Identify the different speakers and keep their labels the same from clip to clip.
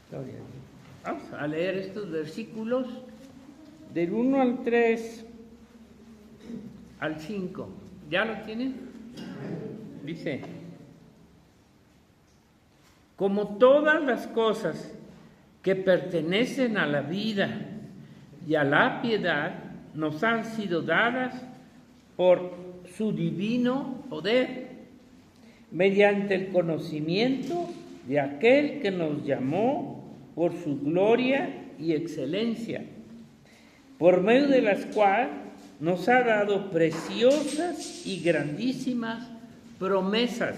Speaker 1: Gloria a Dios. Vamos a leer estos versículos del 1 al 3 al 5. ¿Ya lo tienen? Dice: como todas las cosas que pertenecen a la vida y a la piedad nos han sido dadas por su divino poder, mediante el conocimiento de aquel que nos llamó por su gloria y excelencia, por medio de las cuales nos ha dado preciosas y grandísimas promesas,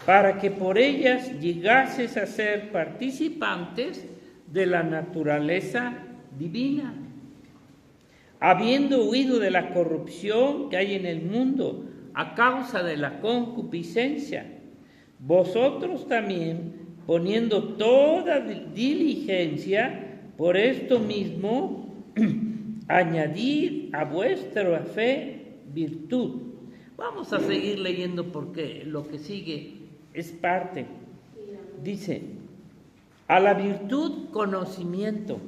Speaker 1: para que por ellas llegases a ser participantes de la naturaleza divina, habiendo huido de la corrupción que hay en el mundo a causa de la concupiscencia. Vosotros también, poniendo toda diligencia por esto mismo, añadid a vuestra fe virtud. Vamos a seguir leyendo porque lo que sigue es parte. Dice: a la virtud, conocimiento;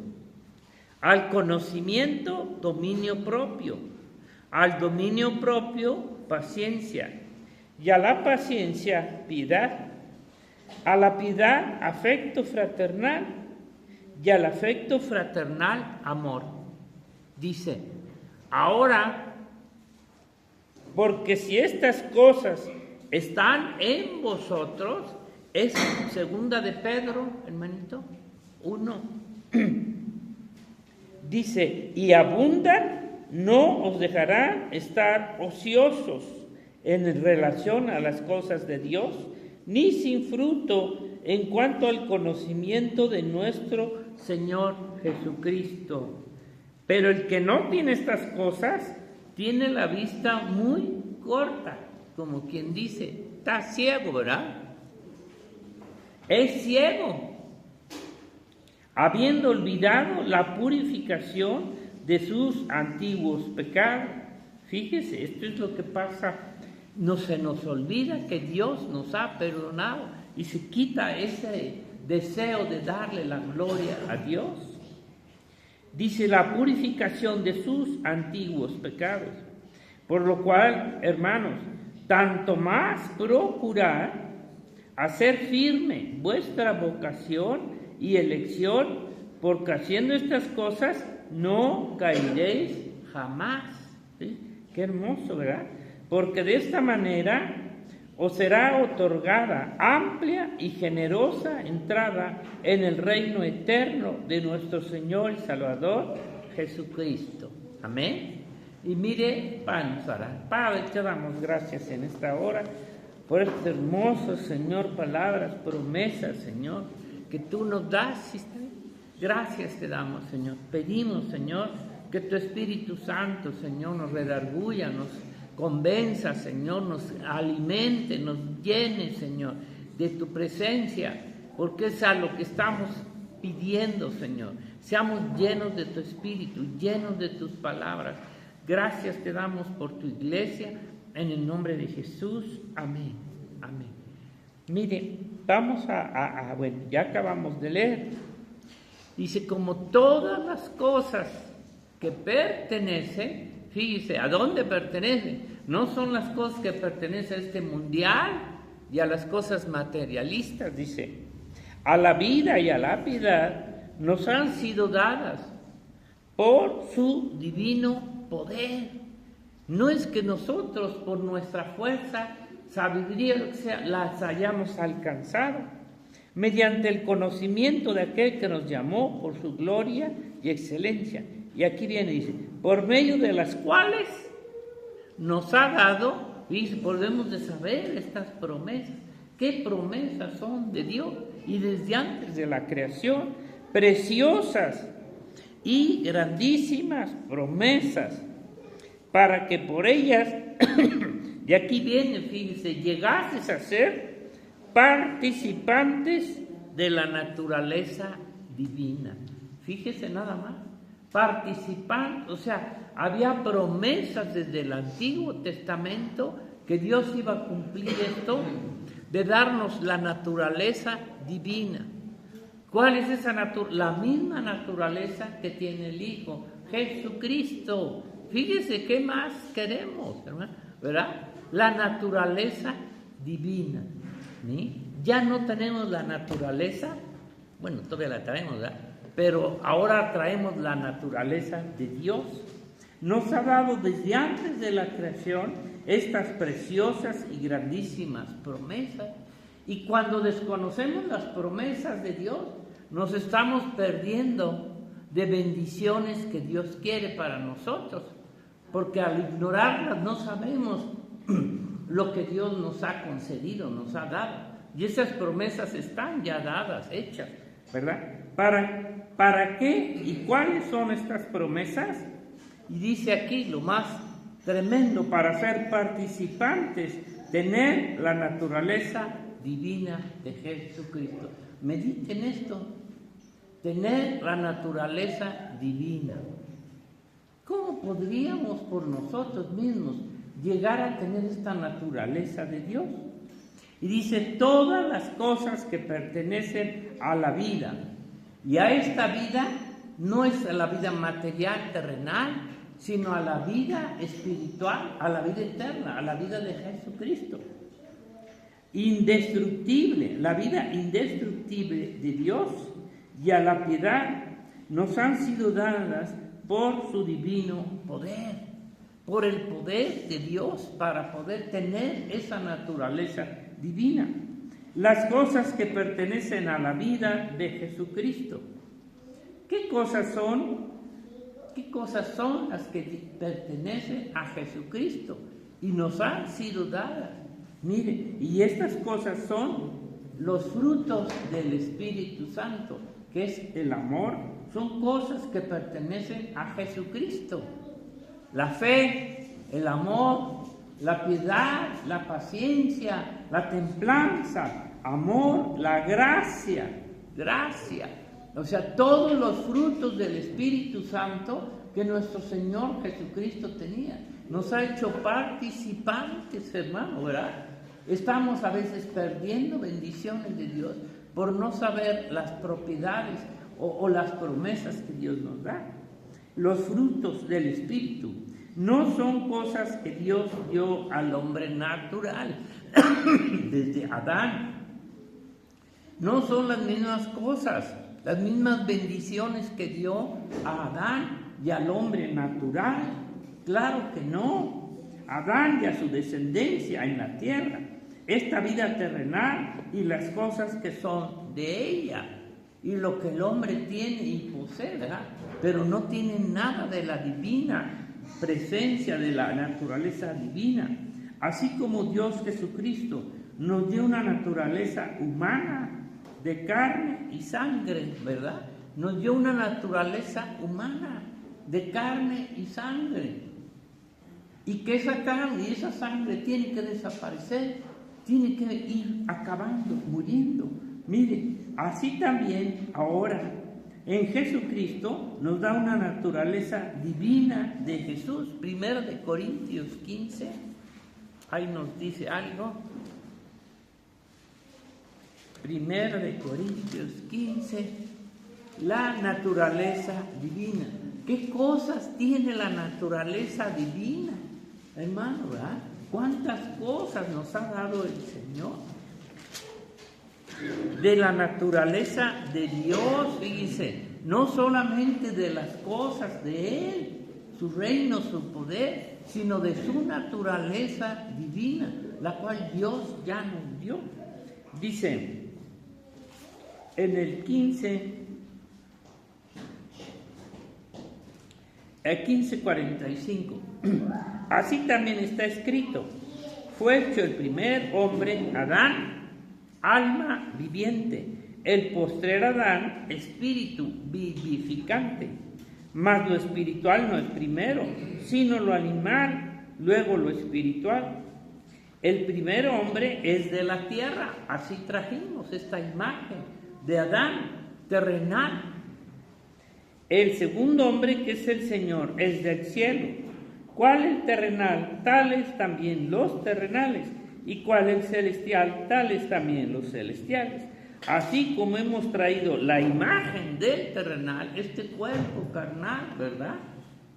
Speaker 1: al conocimiento, dominio propio; al dominio propio, paciencia; y a la paciencia, piedad; a la piedad, afecto fraternal; y al afecto fraternal, amor. Dice: ahora, porque si estas cosas están en vosotros, es segunda de Pedro, hermanito, 1. Dice: y abundan, no os dejarán estar ociosos en relación a las cosas de Dios, ni sin fruto en cuanto al conocimiento de nuestro Señor Jesucristo. Pero el que no tiene estas cosas tiene la vista muy corta, como quien dice, está ciego, ¿verdad? Es ciego, habiendo olvidado la purificación de sus antiguos pecados. Fíjese, esto es lo que pasa. No se nos olvida que Dios nos ha perdonado y se quita ese deseo de darle la gloria a Dios. Dice: la purificación de sus antiguos pecados. Por lo cual, hermanos, tanto más procurad hacer firme vuestra vocación y elección, porque haciendo estas cosas no caeréis jamás. ¿Sí? Qué hermoso, ¿verdad? Porque de esta manera os será otorgada amplia y generosa entrada en el reino eterno de nuestro Señor y Salvador Jesucristo. Amén. Y mire, vamos a orar. Padre, te damos gracias en esta hora por estas hermosas, Señor, palabras, promesas, Señor, que tú nos das. Gracias te damos, Señor. Pedimos, Señor, que tu Espíritu Santo, Señor, nos redarguya, nos convenza, Señor, nos alimente, nos llene, Señor, de tu presencia, porque es a lo que estamos pidiendo, Señor. Seamos llenos de tu Espíritu, llenos de tus palabras. Gracias te damos por tu iglesia, en el nombre de Jesús. Amén. Amén. Mire, vamos bueno, ya acabamos de leer. Dice: como todas las cosas que pertenecen, fíjese, ¿a dónde pertenecen? No son las cosas que pertenecen a este mundial y a las cosas materialistas, dice: a la vida y a la piedad nos han sido dadas por su divino poder. No es que nosotros por nuestra fuerza, sabiduría, las hayamos alcanzado, mediante el conocimiento de aquel que nos llamó por su gloria y excelencia. Y aquí viene, dice: por medio de las cuales nos ha dado, y podemos de saber estas promesas. ¿Qué promesas son de Dios? Y desde antes de la creación, preciosas y grandísimas promesas, para que por ellas, de aquí viene, fíjense, llegases a ser participantes de la naturaleza divina. Fíjese nada más, participantes, o sea, había promesas desde el Antiguo Testamento que Dios iba a cumplir esto, de darnos la naturaleza divina. ¿Cuál es esa naturaleza? La misma naturaleza que tiene el Hijo, Jesucristo. Fíjese qué más queremos, hermano, ¿verdad? La naturaleza divina. ¿Sí? Ya no tenemos la naturaleza, bueno, todavía la traemos, ¿verdad? Pero ahora traemos la naturaleza de Dios. Nos ha dado desde antes de la creación estas preciosas y grandísimas promesas. Y cuando desconocemos las promesas de Dios, nos estamos perdiendo de bendiciones que Dios quiere para nosotros, porque al ignorarlas no sabemos lo que Dios nos ha concedido, nos ha dado. Y esas promesas están ya dadas, hechas, ¿verdad? ¿Para qué y cuáles son estas promesas? Y dice aquí lo más tremendo: para ser participantes, tener la naturaleza divina de Jesucristo. Mediten esto: tener la naturaleza divina. ¿Cómo podríamos por nosotros mismos llegar a tener esta naturaleza de Dios? Y dice: todas las cosas que pertenecen a la vida. Y a esta vida no es a la vida material, terrenal, sino a la vida espiritual, a la vida eterna, a la vida de Jesucristo. Indestructible, la vida indestructible de Dios, y a la piedad nos han sido dadas por su divino poder, por el poder de Dios, para poder tener esa naturaleza divina. Las cosas que pertenecen a la vida de Jesucristo. ¿Qué cosas son? ¿Qué cosas son las que pertenecen a Jesucristo y nos han sido dadas? Mire, y estas cosas son los frutos del Espíritu Santo, que es el amor. Son cosas que pertenecen a Jesucristo. La fe, el amor, la piedad, la paciencia, la templanza, amor, la gracia. O sea, todos los frutos del Espíritu Santo que nuestro Señor Jesucristo tenía. Nos ha hecho participantes, hermano, ¿verdad? Estamos a veces perdiendo bendiciones de Dios por no saber las propiedades o las promesas que Dios nos da. Los frutos del Espíritu no son cosas que Dios dio al hombre natural desde Adán. No son las mismas cosas, las mismas bendiciones que dio a Adán y al hombre natural. Claro que no. Adán y a su descendencia en la tierra, esta vida terrenal y las cosas que son de ella, y lo que el hombre tiene y posee, ¿verdad? Pero no tiene nada de la divina presencia, de la naturaleza divina. Así como Dios Jesucristo nos dio una naturaleza humana, de carne y sangre, ¿verdad? Nos dio una naturaleza humana, de carne y sangre. Y que esa carne y esa sangre tiene que desaparecer, tiene que ir acabando, muriendo. Mire, así también ahora en Jesucristo nos da una naturaleza divina de Jesús. 1 de Corintios 15, ahí nos dice algo. 1 de Corintios 15, la naturaleza divina. ¿Qué cosas tiene la naturaleza divina, hermano, verdad? ¿Cuántas cosas nos ha dado el Señor? De la naturaleza de Dios, fíjese, no solamente de las cosas de Él, su reino, su poder, sino de su naturaleza divina, la cual Dios ya nos dio. Dice en el 15:45, así también está escrito: fue hecho el primer hombre, Adán, alma viviente; el postrer Adán, espíritu vivificante. Mas lo espiritual no es primero, sino lo animal, luego lo espiritual. El primer hombre es de la tierra, así trajimos esta imagen de Adán, terrenal. El segundo hombre, que es el Señor, es del cielo. ¿Cuál el terrenal? Tales también los terrenales. ¿Y cuál el celestial? Tales también los celestiales. Así como hemos traído la imagen del terrenal, este cuerpo carnal, ¿verdad?,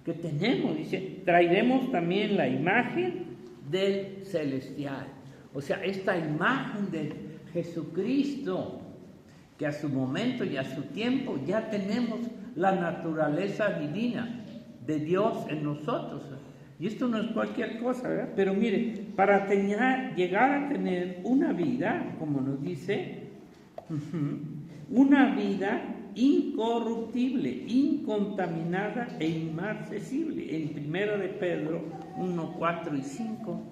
Speaker 1: que tenemos, dice, traeremos también la imagen del celestial. O sea, esta imagen de Jesucristo, que a su momento y a su tiempo ya tenemos la naturaleza divina de Dios en nosotros. Y esto no es cualquier cosa, ¿verdad? Pero mire, para llegar a tener una vida, como nos dice, una vida incorruptible, incontaminada e inmarcesible, en 1 de Pedro 1, 4 y 5.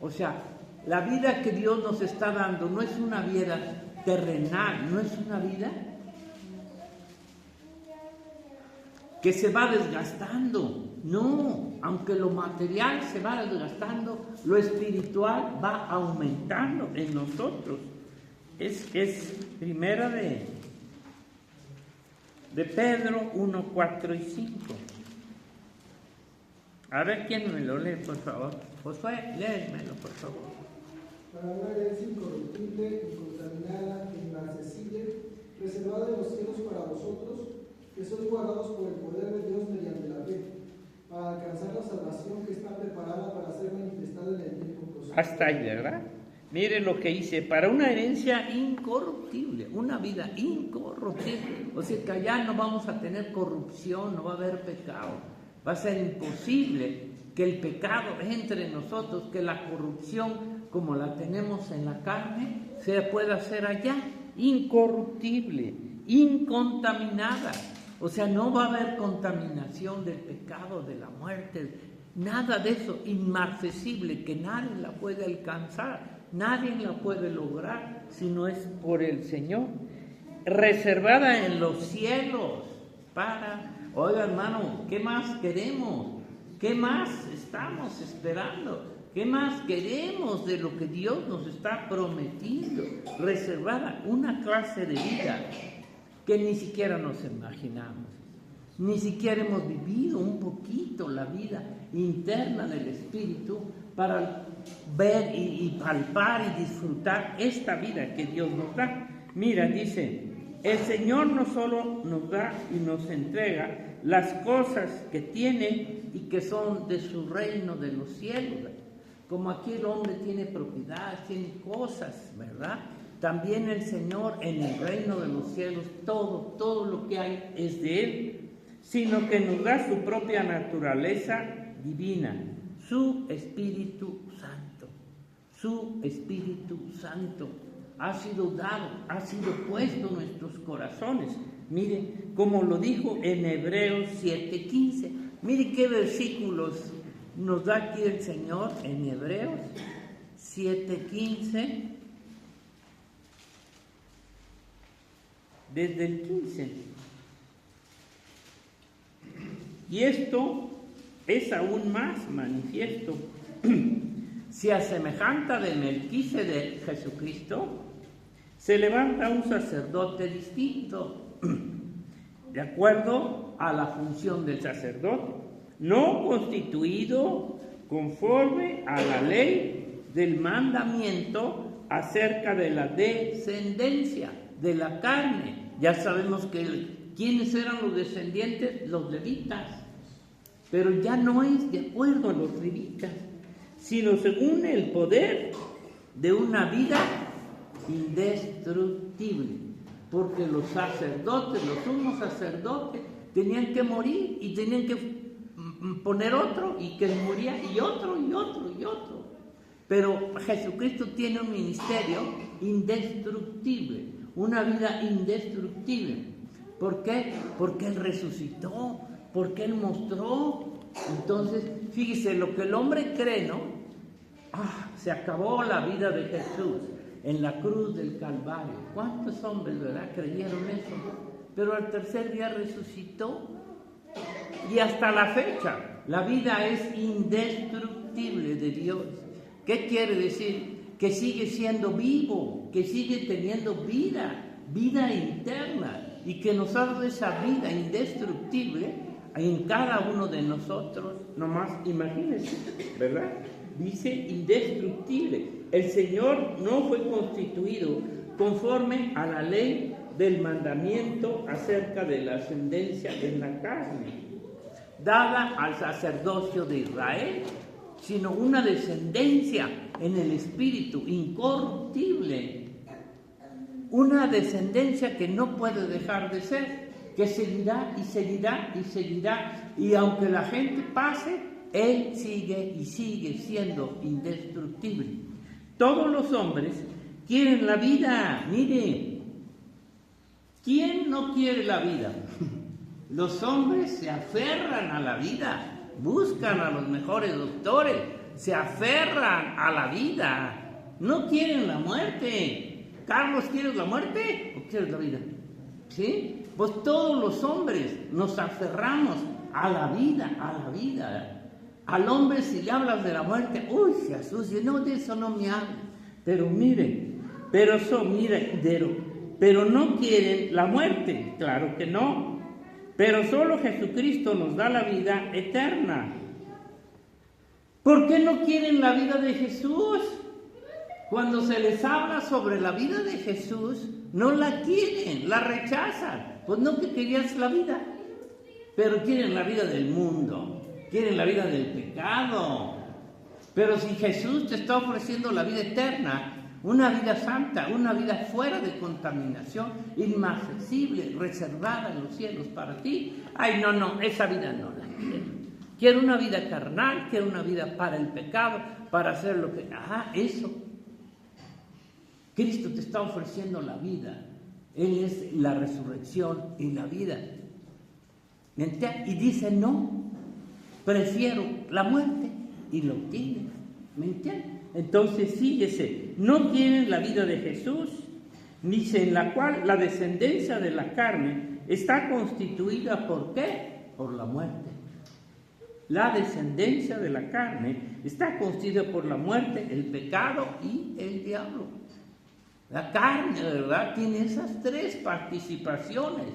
Speaker 1: O sea, la vida que Dios nos está dando no es una vida terrenal, no es una vida que se va desgastando. No, aunque lo material se va desgastando, lo espiritual va aumentando en nosotros. Es 1 de Pedro 1, 4 y 5. A ver, ¿quién me lo lee, por favor? Josué, léemelo, por favor.
Speaker 2: Para una herencia incorruptible, incontaminada, inmarcesible, reservada en los cielos para vosotros, que sois guardados por el poder de Dios mediante la fe, para alcanzar la salvación que está preparada para ser manifestada en el tiempo próximo.
Speaker 1: Hasta ahí, ¿verdad? Mire lo que dice, para una herencia incorruptible, una vida incorruptible. O sea que allá no vamos a tener corrupción, no va a haber pecado. Va a ser imposible que el pecado entre en nosotros, que la corrupción como la tenemos en la carne, se pueda hacer allá. Incorruptible, incontaminada. O sea, no va a haber contaminación del pecado, de la muerte, nada de eso. Inmarcesible, que nadie la puede alcanzar. Nadie la puede lograr si no es por el Señor. Reservada en los cielos para... Oiga, hermano, ¿qué más queremos? ¿Qué más estamos esperando? ¿Qué más queremos de lo que Dios nos está prometiendo? Reservada una clase de vida que ni siquiera nos imaginamos. Ni siquiera hemos vivido un poquito la vida interna del Espíritu para ver y palpar y disfrutar esta vida que Dios nos da. Mira, dice, el Señor no solo nos da y nos entrega las cosas que tiene y que son de su reino de los cielos. Como aquí el hombre tiene propiedades, tiene cosas, ¿verdad? También el Señor en el reino de los cielos, todo lo que hay es de Él, sino que nos da su propia naturaleza divina, su Espíritu Santo. Su Espíritu Santo ha sido dado, ha sido puesto en nuestros corazones. Mire, como lo dijo en Hebreos 7:15. Mire qué versículos nos da aquí el Señor en Hebreos 7:15. Desde el 15. Y esto es aún más manifiesto. Si a semejanza de Melquisedec, Jesucristo, se levanta un sacerdote distinto, de acuerdo a la función del sacerdote, no constituido conforme a la ley del mandamiento acerca de la descendencia de la carne. Ya sabemos quiénes eran los descendientes, los levitas, pero ya no es de acuerdo a los levitas, sino según el poder de una vida indestructible, porque los sacerdotes, los sumos sacerdotes, tenían que morir y tenían que poner otro, y que moría y otro, y otro, y otro. Pero Jesucristo tiene un ministerio indestructible, una vida indestructible. ¿Por qué? Porque Él resucitó, porque Él mostró. Entonces, fíjese, lo que el hombre cree, ¿no? Se acabó la vida de Jesús en la cruz del Calvario. ¿Cuántos hombres, verdad, creyeron eso? Pero al tercer día resucitó. Y hasta la fecha, la vida es indestructible de Dios. ¿Qué quiere decir? Que sigue siendo vivo, que sigue teniendo vida interna, y que nos ha dado esa vida indestructible en cada uno de nosotros. Nomás imagínense, ¿verdad? Dice indestructible. El Señor no fue constituido conforme a la ley del mandamiento acerca de la ascendencia en la carne, dada al sacerdocio de Israel, sino una descendencia en el espíritu incorruptible, una descendencia que no puede dejar de ser, que seguirá y seguirá y seguirá, y aunque la gente pase, él sigue y sigue siendo indestructible. Todos los hombres quieren la vida. Mire, ¿quién no quiere la vida? Los hombres se aferran a la vida, buscan a los mejores doctores, se aferran a la vida, no quieren la muerte. Carlos, ¿quieres la muerte o quieres la vida? ¿Sí? Pues todos los hombres nos aferramos a la vida, a la vida. Al hombre si le hablas de la muerte, uy, se asusta, no, de eso no me habla. Pero miren, pero no quieren la muerte, claro que no. Pero solo Jesucristo nos da la vida eterna. ¿Por qué no quieren la vida de Jesús? Cuando se les habla sobre la vida de Jesús, no la quieren, la rechazan. Pues no, que querías la vida, pero quieren la vida del mundo, quieren la vida del pecado. Pero si Jesús te está ofreciendo la vida eterna, una vida santa, una vida fuera de contaminación, inaccesible, reservada en los cielos para ti. Ay, no, esa vida no la quiero. Quiero una vida carnal, quiero una vida para el pecado, para hacer lo que... eso. Cristo te está ofreciendo la vida. Él es la resurrección y la vida. ¿Me entiendes? Y dice, no, prefiero la muerte, y lo tiene. ¿Me entiendes? Entonces, fíjese, no quieren la vida de Jesús, dice, en la cual la descendencia de la carne está constituida, ¿por qué? Por la muerte. La descendencia de la carne está constituida por la muerte, el pecado y el diablo. La carne, ¿verdad?, tiene esas tres participaciones: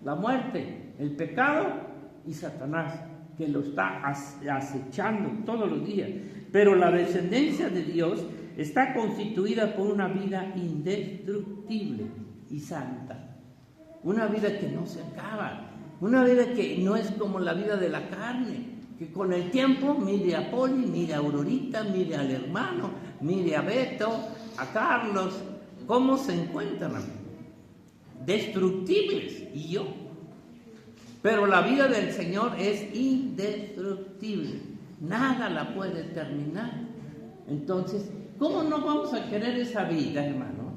Speaker 1: la muerte, el pecado y Satanás, que lo está acechando todos los días. Pero la descendencia de Dios está constituida por una vida indestructible y santa. Una vida que no se acaba. Una vida que no es como la vida de la carne, que con el tiempo, mire a Poli, mire a Aurorita, mire al hermano, mire a Beto, a Carlos, cómo se encuentran destructibles, y yo. Pero la vida del Señor es indestructible, nada la puede terminar. Entonces, ¿cómo no vamos a querer esa vida, hermano?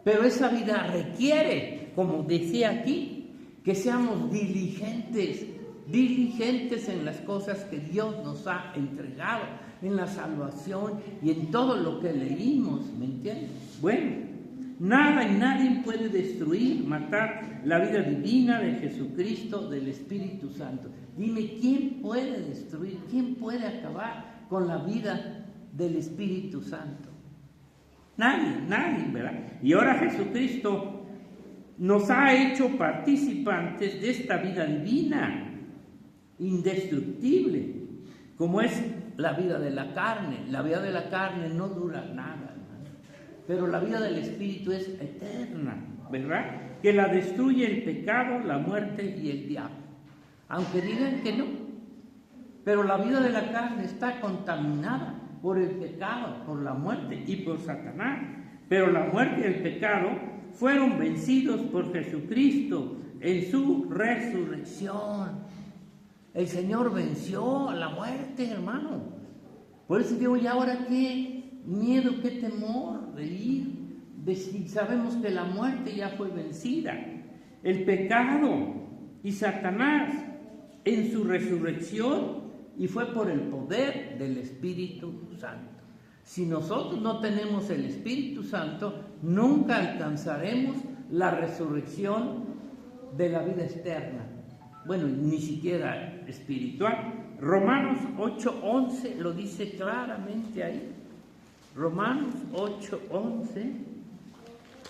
Speaker 1: Pero esa vida requiere, como decía aquí, que seamos diligentes en las cosas que Dios nos ha entregado, en la salvación y en todo lo que leímos, ¿me entiendes? Bueno, nada y nadie puede destruir, matar la vida divina de Jesucristo, del Espíritu Santo. Dime, ¿quién puede destruir? ¿Quién puede acabar con la vida del Espíritu Santo? Nadie, ¿verdad? Y ahora Jesucristo nos ha hecho participantes de esta vida divina, indestructible, como es la vida de la carne. La vida de la carne no dura nada, hermano, pero la vida del Espíritu es eterna, ¿verdad? Que la destruye el pecado, la muerte y el diablo. Aunque digan que no, pero la vida de la carne está contaminada por el pecado, por la muerte y por Satanás. Pero la muerte y el pecado fueron vencidos por Jesucristo en su resurrección. El Señor venció a la muerte, hermano. Por eso digo, ¿y ahora qué miedo, qué temor de ir? Si sabemos que la muerte ya fue vencida. El pecado y Satanás en su resurrección, y fue por el poder del Espíritu Santo. Si nosotros no tenemos el Espíritu Santo, nunca alcanzaremos la resurrección de la vida externa. Bueno, ni siquiera espiritual. Romanos 8:11 lo dice claramente ahí. Romanos 8:11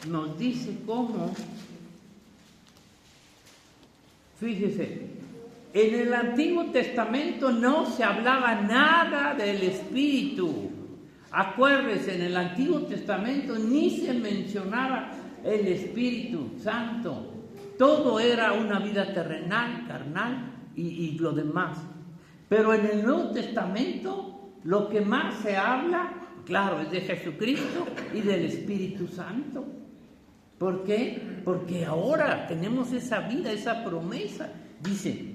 Speaker 1: nos dice cómo, fíjese, en el Antiguo Testamento no se hablaba nada del Espíritu. Acuérdese, en el Antiguo Testamento ni se mencionaba el Espíritu Santo. Todo era una vida terrenal, carnal y lo demás. Pero en el Nuevo Testamento lo que más se habla, claro, es de Jesucristo y del Espíritu Santo. ¿Por qué? Porque ahora tenemos esa vida, esa promesa. Dice,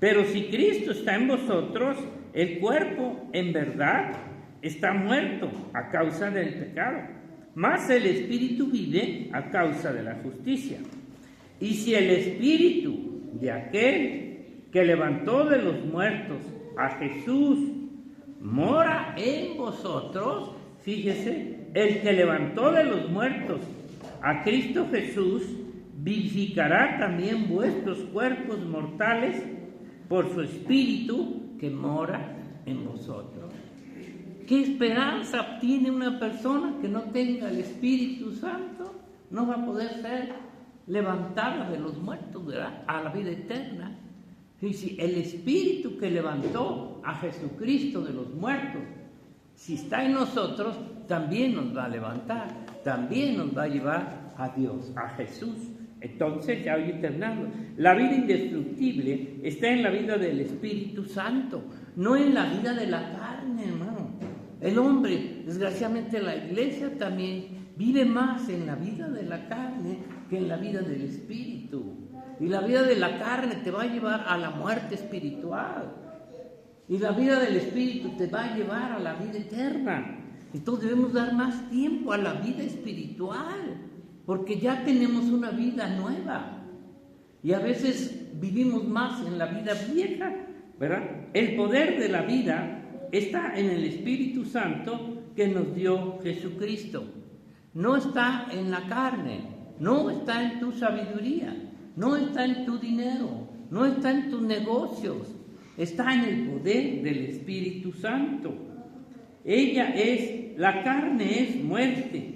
Speaker 1: pero si Cristo está en vosotros, el cuerpo en verdad está muerto a causa del pecado, mas el Espíritu vive a causa de la justicia. Y si el Espíritu de aquel que levantó de los muertos a Jesús mora en vosotros, fíjese, el que levantó de los muertos a Cristo Jesús vivificará también vuestros cuerpos mortales por su Espíritu que mora en vosotros. ¿Qué esperanza tiene una persona que no tenga el Espíritu Santo? No va a poder ser levantada de los muertos, ¿verdad?, a la vida eterna. Y si el Espíritu que levantó a Jesucristo de los muertos, si está en nosotros, también nos va a levantar, también nos va a llevar a Dios, a Jesús. Entonces, ya voy terminando. La vida indestructible está en la vida del Espíritu Santo, no en la vida de la carne, hermano. El hombre, desgraciadamente la iglesia también vive más en la vida de la carne que en la vida del Espíritu. Y la vida de la carne te va a llevar a la muerte espiritual. Y la vida del Espíritu te va a llevar a la vida eterna. Entonces debemos dar más tiempo a la vida espiritual, porque ya tenemos una vida nueva. Y a veces vivimos más en la vida vieja, ¿verdad? El poder de la vida está en el Espíritu Santo que nos dio Jesucristo. No está en la carne, no está en tu sabiduría, no está en tu dinero, no está en tus negocios, está en el poder del Espíritu Santo. La carne es muerte.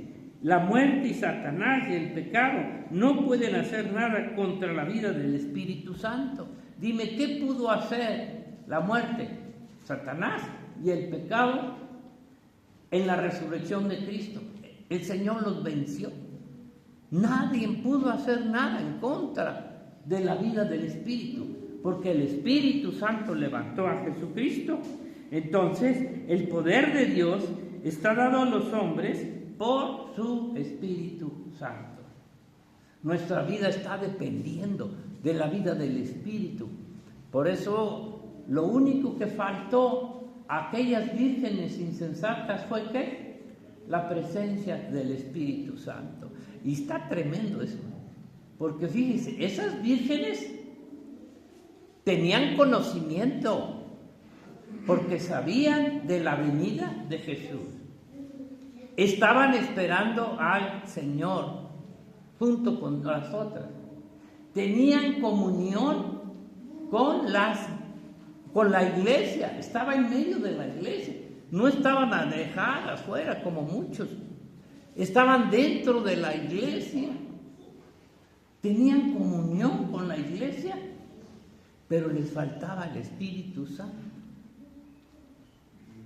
Speaker 1: La muerte y Satanás y el pecado no pueden hacer nada contra la vida del Espíritu Santo. Dime, ¿qué pudo hacer la muerte, Satanás y el pecado en la resurrección de Cristo? El Señor los venció. Nadie pudo hacer nada en contra de la vida del Espíritu, porque el Espíritu Santo levantó a Jesucristo. Entonces, el poder de Dios está dado a los hombres por su Espíritu Santo. Nuestra vida está dependiendo de la vida del Espíritu. Por eso, lo único que faltó a aquellas vírgenes insensatas fue ¿qué? La presencia del Espíritu Santo. Y está tremendo eso, porque fíjense, esas vírgenes tenían conocimiento, porque sabían de la venida de Jesús. Estaban esperando al Señor junto con las otras. Tenían comunión con la iglesia, estaba en medio de la iglesia. No estaban alejadas afuera como muchos. Estaban dentro de la iglesia. Tenían comunión con la iglesia, pero les faltaba el Espíritu Santo.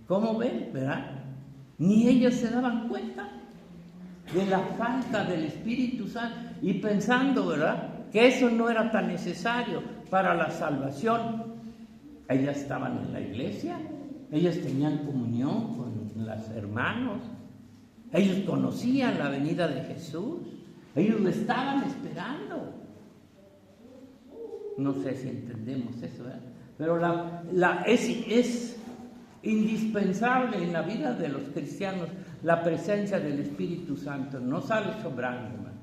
Speaker 1: ¿Cómo ven? ¿Verdad? Ni ellos se daban cuenta de la falta del Espíritu Santo y pensando, ¿verdad?, que eso no era tan necesario para la salvación. Ellas estaban en la iglesia, ellas tenían comunión con los hermanos, ellos conocían la venida de Jesús, ellos lo estaban esperando. No sé si entendemos eso, ¿verdad? Pero es indispensable en la vida de los cristianos la presencia del Espíritu Santo. No sale sobrando, hermano.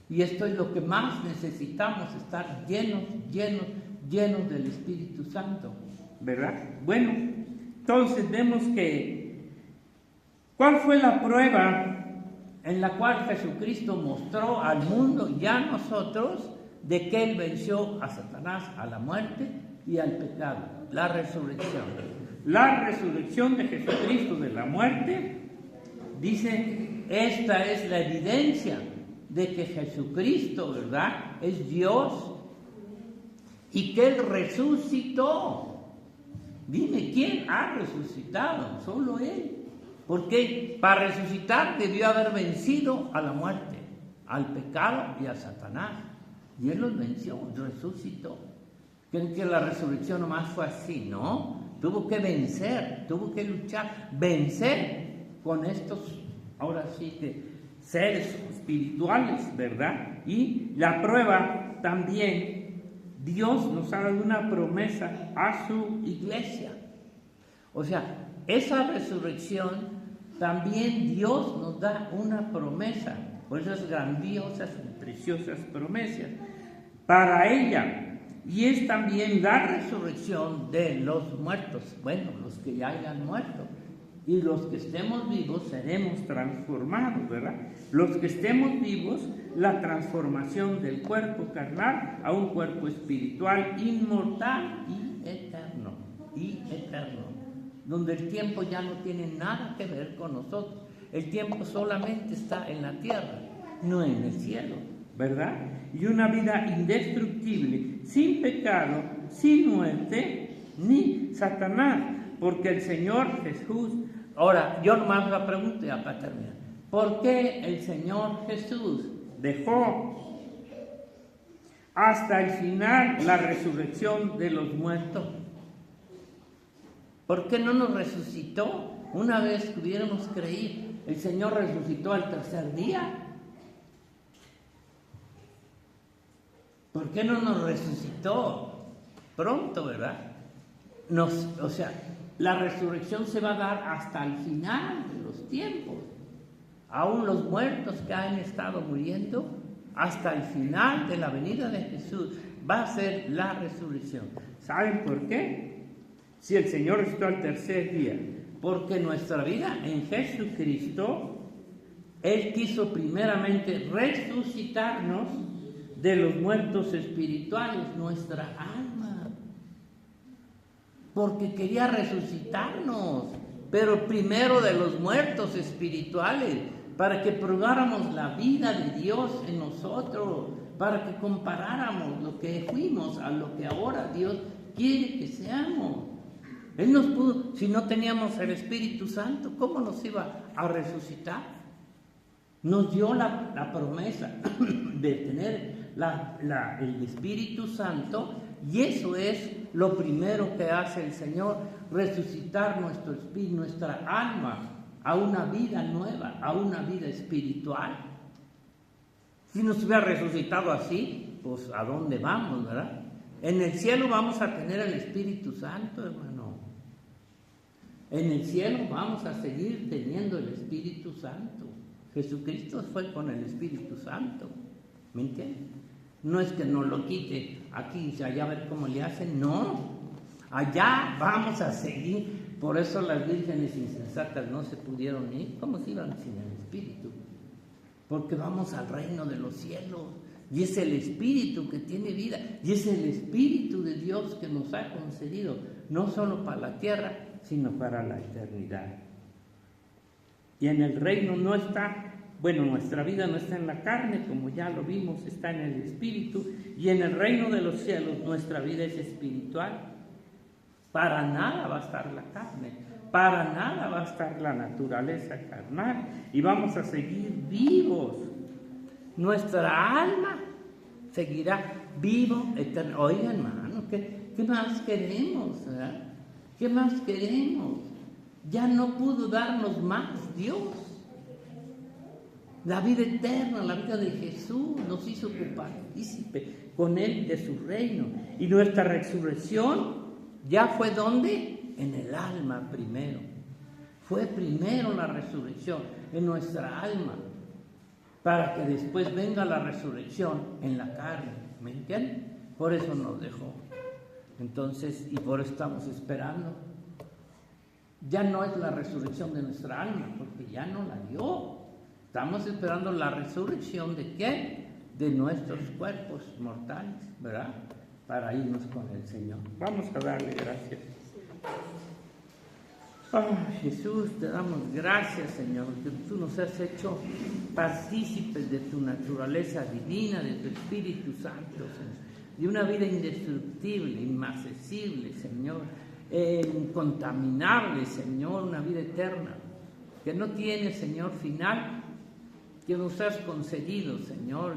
Speaker 1: Y esto es lo que más necesitamos, estar llenos del Espíritu Santo, ¿verdad? Bueno, entonces vemos que ¿cuál fue la prueba en la cual Jesucristo mostró al mundo y a nosotros de que Él venció a Satanás, a la muerte y al pecado? La resurrección. La resurrección de Jesucristo de la muerte, dice, esta es la evidencia de que Jesucristo, ¿verdad?, es Dios y que Él resucitó. Dime, ¿quién ha resucitado? Solo Él. ¿Por qué? Para resucitar debió haber vencido a la muerte, al pecado y a Satanás. Y Él los venció, resucitó. ¿Creen que la resurrección nomás fue así? No, tuvo que vencer, tuvo que luchar, vencer con estos, ahora sí que seres espirituales, ¿verdad? Y la prueba también, Dios nos ha dado una promesa a su iglesia. O sea, esa resurrección también Dios nos da una promesa, por esas grandiosas y preciosas promesas para ella. Y es también la resurrección de los muertos, bueno, los que ya hayan muerto. Y los que estemos vivos seremos transformados, ¿verdad? Los que estemos vivos, la transformación del cuerpo carnal a un cuerpo espiritual, inmortal y eterno, donde el tiempo ya no tiene nada que ver con nosotros. El tiempo solamente está en la tierra, no en el cielo, ¿verdad? Y una vida indestructible, sin pecado, sin muerte, ni Satanás, porque el Señor Jesús... Ahora, yo nomás la pregunto ya para terminar. ¿Por qué el Señor Jesús dejó hasta el final la resurrección de los muertos? ¿Por qué no nos resucitó una vez que hubiéramos creído? El Señor resucitó al tercer día. ¿Por qué no nos resucitó pronto, verdad? O sea, la resurrección se va a dar hasta el final de los tiempos. Aún los muertos que han estado muriendo, hasta el final de la venida de Jesús, va a ser la resurrección. ¿Saben por qué? Si el Señor resucitó al tercer día, porque nuestra vida en Jesucristo, Él quiso primeramente resucitarnos de los muertos espirituales, nuestra alma, porque quería resucitarnos, pero primero de los muertos espirituales, para que probáramos la vida de Dios en nosotros, para que comparáramos lo que fuimos a lo que ahora Dios quiere que seamos. Él nos pudo, si no teníamos el Espíritu Santo, ¿cómo nos iba a resucitar? Nos dio la promesa de tener el Espíritu Santo, y eso es lo primero que hace el Señor, resucitar nuestro espíritu, nuestra alma a una vida nueva, a una vida espiritual. Si nos hubiera resucitado así, pues ¿a dónde vamos, verdad? En el cielo vamos a tener el Espíritu Santo, hermano. En el cielo vamos a seguir teniendo el Espíritu Santo. Jesucristo fue con el Espíritu Santo, ¿me entiendes? No es que nos lo quite aquí y allá a ver cómo le hacen, no. Allá vamos a seguir. Por eso las vírgenes insensatas no se pudieron ir. ¿Cómo se iban sin el Espíritu? Porque vamos al reino de los cielos. Y es el Espíritu que tiene vida. Y es el Espíritu de Dios que nos ha concedido, no solo para la tierra, sino para la eternidad. Y en el reino no está, bueno, nuestra vida no está en la carne, como ya lo vimos, está en el Espíritu. Y en el reino de los cielos nuestra vida es espiritual. Para nada va a estar la carne, para nada va a estar la naturaleza carnal, y vamos a seguir vivos. Nuestra alma seguirá vivo eterno. Oigan, hermano, ¿qué más queremos? ¿Verdad? ¿Qué más queremos? Ya no pudo darnos más Dios. La vida eterna, la vida de Jesús, nos hizo partícipe con Él de su reino. Y nuestra resurrección ya fue ¿dónde? En el alma primero. Fue primero la resurrección en nuestra alma, para que después venga la resurrección en la carne. ¿Me entienden? Por eso nos dejó. Entonces, y por eso estamos esperando. Ya no es la resurrección de nuestra alma, porque ya no la dio. Estamos esperando la resurrección ¿de qué? De nuestros cuerpos mortales, ¿verdad? Para irnos con el Señor. Vamos a darle gracias. Oh, Jesús, te damos gracias, Señor, que tú nos has hecho partícipes de tu naturaleza divina, de tu Espíritu Santo, Señor, de una vida indestructible, inmarcesible, Señor, incontaminable, Señor, una vida eterna. que no tiene, Señor, final, que nos has concedido, Señor,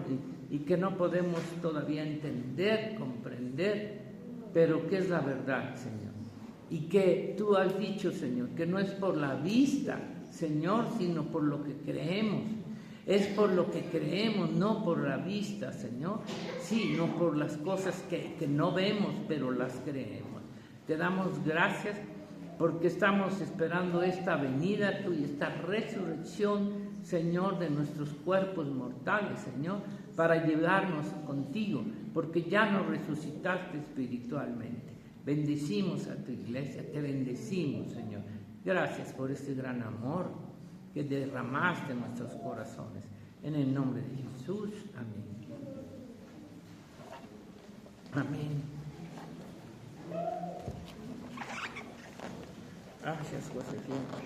Speaker 1: y que no podemos todavía entender, comprender, pero que es la verdad, Señor. Y que tú has dicho, Señor, que no es por la vista, Señor, sino por lo que creemos. Es por lo que creemos, no por la vista, Señor. Sí, no por las cosas que no vemos, pero las creemos. Te damos gracias porque estamos esperando esta venida tuya, esta resurrección, Señor, de nuestros cuerpos mortales, Señor, para llevarnos contigo, porque ya nos resucitaste espiritualmente. Bendecimos a tu iglesia, te bendecimos, Señor. Gracias por este gran amor que derramaste en nuestros corazones. En el nombre de Jesús, amén. Amén. Gracias, Josefina.